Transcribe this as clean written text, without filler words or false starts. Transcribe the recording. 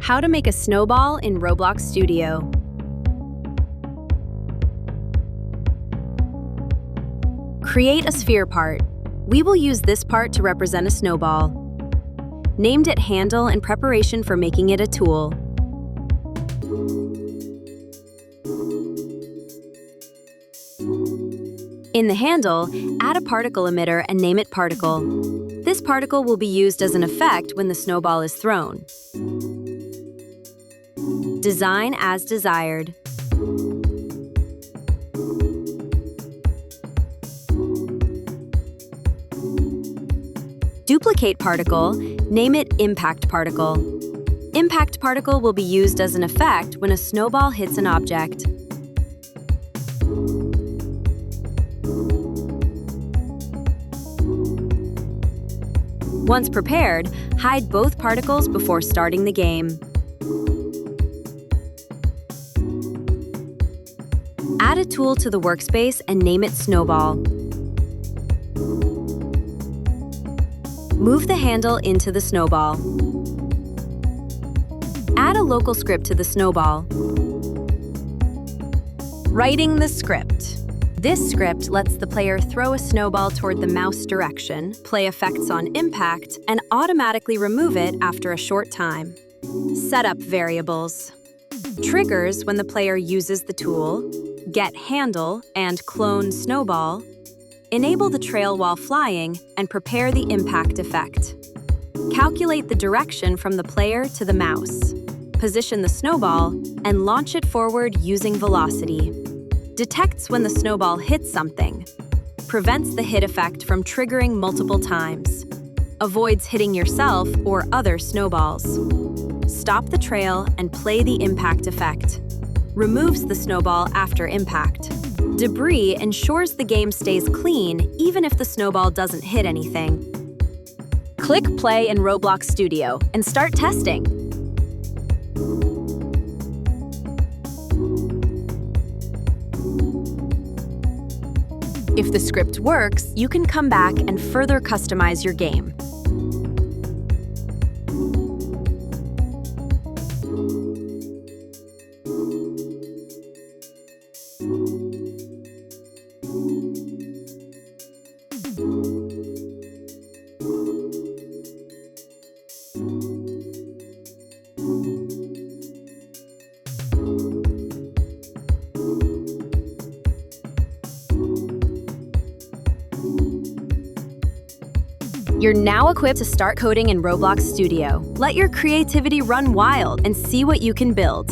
How to make a snowball in Roblox Studio. Create a sphere part. We will use this part to represent a snowball. Named it Handle in preparation for making it a tool. In the handle, add a particle emitter and name it Particle. This particle will be used as an effect when the snowball is thrown. Design as desired. Duplicate particle, name it Impact Particle. Impact particle will be used as an effect when a snowball hits an object. Once prepared, hide both particles before starting the game. Add a tool to the workspace and name it Snowball. Move the handle into the snowball. Add a local script to the snowball. Writing the script. This script lets the player throw a snowball toward the mouse direction, play effects on impact, and automatically remove it after a short time. Setup variables. Triggers when the player uses the tool, get handle and clone snowball, enable the trail while flying, and prepare the impact effect. Calculate the direction from the player to the mouse. Position the snowball and launch it forward using velocity. Detects when the snowball hits something. Prevents the hit effect from triggering multiple times. Avoids hitting yourself or other snowballs. Stop the trail and play the impact effect. Removes the snowball after impact. Debris ensures the game stays clean even if the snowball doesn't hit anything. Click play in Roblox Studio and start testing. If the script works, you can come back and further customize your game. You're now equipped to start coding in Roblox Studio. Let your creativity run wild and see what you can build.